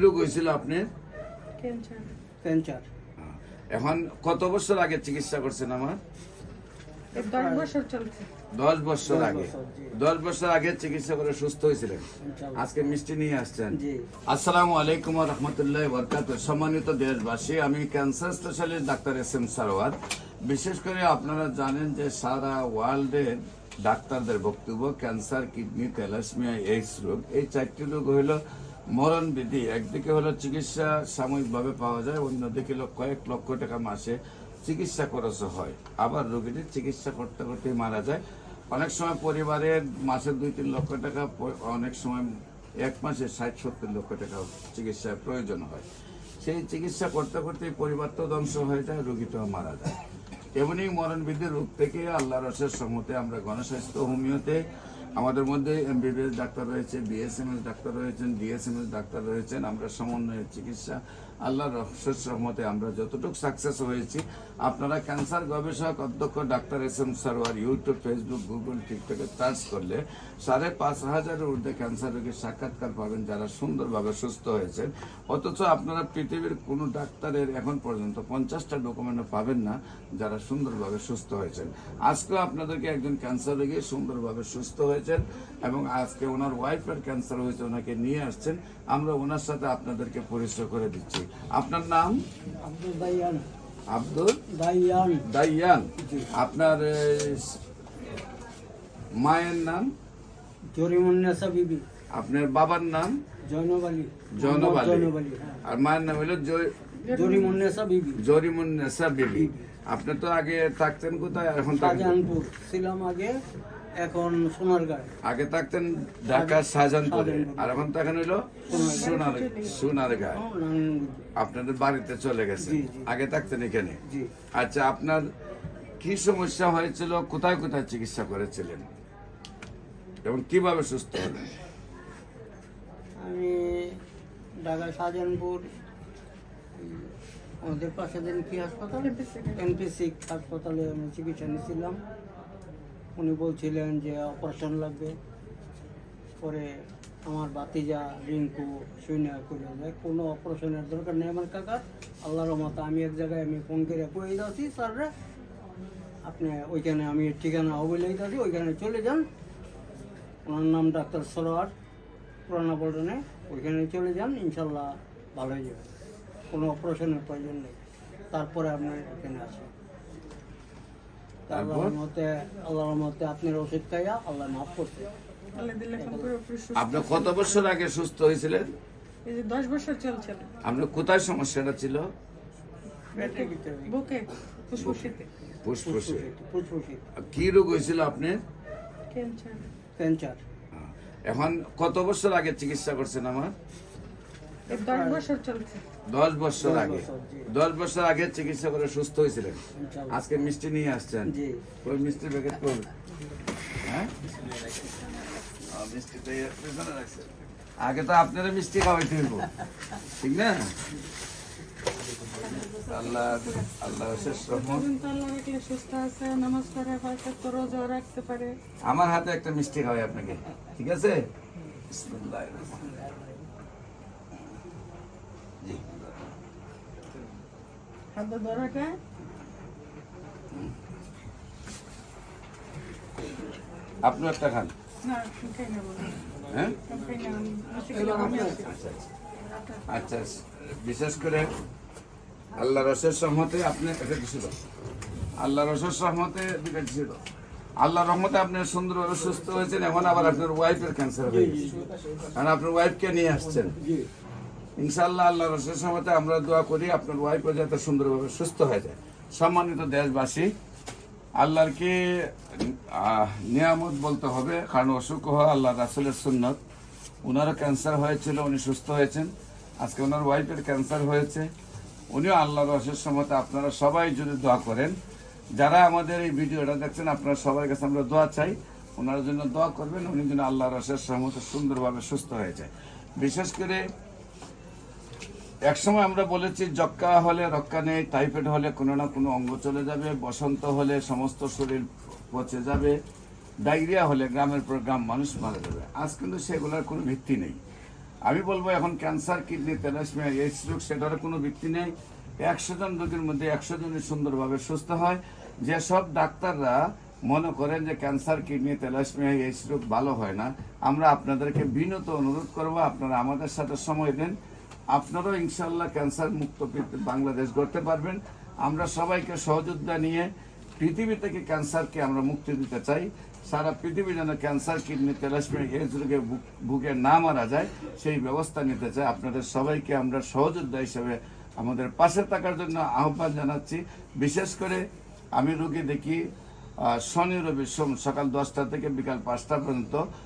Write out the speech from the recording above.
রোগ হয়েছিল আপনার? ক্যান্সার। এখন কত বছর আগে চিকিৎসা করছেন? আমার 10 বছর চলছে। 10 বছর 10 আগে। বছর, জি। 10 বছর আগে চিকিৎসা করে সুস্থ হয়েছিলেন। ইনশাআল্লাহ। আজকে মিষ্টি নিয়ে আসছেন। জি। আসসালামু আলাইকুম ওয়া রাহমাতুল্লাহি ওয়া বারাকাতুহু। সম্মানিত দেশবাসী, আমি cancer specialist doctor SM. Sarwar. বিশেষ করে আপনারা জানেন যে সারা ওয়ার্ল্ডের ডাক্তারদের বক্তব্য ক্যান্সার, কিডনি, থ্যালাসেমিয়া, এইডস রোগ, এই 4টি রোগ হলো মরণ বিধি। একদিকে হলো চিকিৎসা সাময়িকভাবে পাওয়া যায়, অন্যদিকে কয়েক লক্ষ টাকা মাসে চিকিৎসা খরচ হয়। আবার রোগীদের চিকিৎসা করতে করতে মারা যায়। অনেক সময় পরিবারের মাসে 2-3 লক্ষ টাকা, অনেক সময় এক মাসে 60-70 লক্ষ টাকা চিকিৎসার প্রয়োজন হয়। সেই চিকিৎসা করতে করতে পরিবার তো ধ্বংস হয়ে যায়, রোগীটাও মারা যায়। এমনই মরণবিধি রোগ থেকে আল্লাহর অশেষ রহমতে আমরা গণস্বাস্থ্য হোমিওতে আমাদের মধ্যে এমবিবিএস ডাক্তার রয়েছে, বিএসএমএস ডাক্তার রয়েছেন, ডিএসএমএস ডাক্তার রয়েছেন। আমরা সমন্বয়ের চিকিৎসা আল্লাহর অশেষ রহমতে আমরা যতটুকু সাকসেস হয়েছি, আপনারা ক্যান্সার গবেষক অধ্যক্ষ doctor SM. Sarwar YouTube, Facebook, Google, টিকটকে সার্চ করলে 5,500-এর ঊর্ধ্বে ক্যান্সার রোগীর সাক্ষাৎকার পাবেন যারা সুন্দরভাবে সুস্থ হয়েছেন। অথচ আপনারা পৃথিবীর কোনো ডাক্তারের এখন পর্যন্ত 50টা ডকুমেন্টও পাবেন না যারা সুন্দরভাবে সুস্থ হয়েছেন। আজকেও আপনাদেরকে একজন ক্যান্সার রোগী সুন্দরভাবে সুস্থ হয়েছেন এবং আজকে ওনার ওয়াইফের ক্যান্সার হয়েছে, ওনাকে নিয়ে আসছেন। আমরা ওনার সাথে আপনাদেরকে পরিচয় করে দিচ্ছি। আপনার নাম? আব্দুল দাইয়ান। আব্দুল দাইয়ান। দাইয়ান। জি। আপনার মায়ের নাম? জরিমুন্নেসা বিবি। আপনার বাবার নাম? জয়নব আলী। জয়নব আলী। জয়নব আলী, হ্যাঁ। আর মায়ের নাম হলো জরিমুন্নেসা বিবি। জরিমুন্নেসা বিবি। আপনি তো আগে থাকতেন কোথায়, এখন থাকেন? শাহজাহানপুর ছিলাম আগে, এখন সোনারগাঁও। আগে থাকতেন ঢাকার শাহজাহানপুরে, আর এখন থাকেন হইলো সোনারগাঁও। আপনাদের বাড়িতে চলে গেছে। জি, জি। আগে থাকতেন এখানে। জি। আচ্ছা, আপনার কি সমস্যা হয়েছিল, কোথায় কোথায় চিকিৎসা করেছিলেন এবং কিভাবে সুস্থ হলেন? আমি ঢাকা শাহজাহানপুর, আমাদের পাশে দিন কি হাসপাতাল, এনপিসি হাসপাতালে আমি চিকিৎসা নিয়েছিলাম। উনি বলছিলেন যে অপারেশন লাগবে। পরে আমার ভাতিজা রিঙ্কু শুনে করে যায় কোনো অপারেশনের দরকার নেই আমার কাকা, আল্লাহর রহমতে আমি এক জায়গায় আমি ফোন করে কয়ে যাচ্ছি স্যাররা, আপনি ওইখানে আমি ঠিকানা অবলেই যাচ্ছি, ওইখানে চলে যান। ওনার নাম ডাক্তার সরোয়ার, পুরানা পল্টনে। ওইখানে চলে যান, ইনশাল্লাহ ভালো হয়ে যাবে, কোনো অপারেশনের প্রয়োজন নেই। তারপরে আপনার এখানে আসেন। আল্লাহর মতে আপনার ওষুধ খাইয়া আল্লাহ মাফ করতে। আল্লাহ দিলে এখন পুরোপুরি সুস্থ। আপনি কত বছর আগে সুস্থ হয়েছিলেন? এই যে 10 বছর চলছে। আপনার কোথায় সমস্যাটা ছিল? পেটের ভিতরে বুকে, ফুসফুসিতে ফুসফুসে। ফুসফুসি কি রোগ হয়েছিল আপনার? ক্যান্সার। ক্যান্সার। এখন কত বছর আগে চিকিৎসা করছেন? আমার 10 বছর চলছে। 10 বছর 10 আগে। বছর, জি। 10 বছর আগে চিকিৎসা করে সুস্থ হয়েছিলেন। ইনশাআল্লাহ। আজকে মিষ্টি নিয়ে আসছেন। জি। ওই মিষ্টির প্যাকেট করবে, হ্যাঁ? মিষ্টি তো এর পেছনে রাখছেন। আগে তো আপনারা মিষ্টি খাওয়াইতে হইব, ঠিক না? আল্লাহ আল্লাহ শেষ রহমত। পর্যন্ত আল্লাহ রাখলে সুস্থ আছে, নামাজ পড়ে, ফাঁকা রোজা রাখতে পারে। আমার হাতে একটা মিষ্টি খাওয়াই আপনাকে, ঠিক আছে? বিসমিল্লাহির রহমানির রহিম। জি। হাত ধরা খায়। আপনি একটা খান, না, খাই না বলে। হ্যাঁ? খাই না, আমি আছি। আচ্ছা আচ্ছা। বিশেষ করে আল্লাহর অশেষ রহমতে আপনি এটা ছিল, আল্লাহর অশেষ রহমতে দুটো ছিল। আল্লাহর রহমতে আপনি সুন্দরভাবে সুস্থ হয়েছেন। এখন আবার আপনার ওয়াইফের ক্যান্সার হয়ে গেছে, কারণ আপনার ওয়াইফকে নিয়ে আসছেন। ইনশাআল্লাহ আল্লাহর অশেষ রহমতে আমরা দোয়া করি আপনার ওয়াইফও যাতে সুন্দরভাবে সুস্থ হয়ে যায়। সম্মানিত দেশবাসী, আল্লাহর কি নিয়ামত বলতে হবে, কারণ অসুখ হওয়া আল্লাহ রাসূলের সুন্নত। ওনারও ক্যান্সার হয়েছিল, উনি সুস্থ হয়েছেন। আজকে ওনার ওয়াইফের ক্যান্সার হয়েছে, উনিও আল্লাহর অশেষ রহমতে। আপনারা সবাই যদি দোয়া করেন, যারা আমাদের এই ভিডিওটা দেখছেন, আপনারা সবার কাছে আমরা দোয়া চাই, ওনার জন্য দোয়া করবেন, উনি যেন আল্লাহর অশেষ রহমতে সুন্দরভাবে সুস্থ হয়ে যায়। বিশেষ করে একসময় আমরা বলেছি যক্কা হলে রক্ষা নেই, টাইফয়েড হলে কোনো না কোনো অঙ্গ চলে যাবে, বসন্ত হলে সমস্ত শরীর পচে যাবে, ডায়রিয়া হলে গ্রামের পর গ্রাম মানুষ মারা যাবে। আজ কিন্তু সেগুলোর কোনো ভিত্তি নেই। আমি বলবো এখন ক্যান্সার, কিডনি, থ্যালাসেমিয়া, এইডস রোগ সেটার কোনো ভিত্তি নেই। 100 জন রোগীর মধ্যে 100 জনই সুন্দরভাবে সুস্থ হয়। যেসব ডাক্তাররা মনে করেন যে ক্যান্সার, কিডনি, থ্যালাসেমিয়া, এইডস রোগ ভালো হয় না, আমরা আপনাদেরকে বিনত অনুরোধ করবো আপনারা আমাদের সাথে সময় দেন। আপনারাও ইনশাল্লাহ ক্যান্সার মুক্ত বাংলাদেশ গড়তে পারবেন। আমরা সবাইকে সহযোগিতা নিয়ে পৃথিবী থেকে ক্যান্সারকে আমরা মুক্তি দিতে চাই। সারা পৃথিবী যেন ক্যান্সার, কিডনি, থ্যালাসেমিয়া, এইডস রোগে ভুগে না মারা যায় সেই ব্যবস্থা নিতে চাই। আপনাদের সবাইকে আমরা সহযোদ্ধা হিসেবে আমাদের পাশে থাকার জন্য আহ্বান জানাচ্ছি। বিশেষ করে আমি রোগী দেখি শনি, রবি, সোম সকাল 10টা থেকে বিকাল 5টা পর্যন্ত।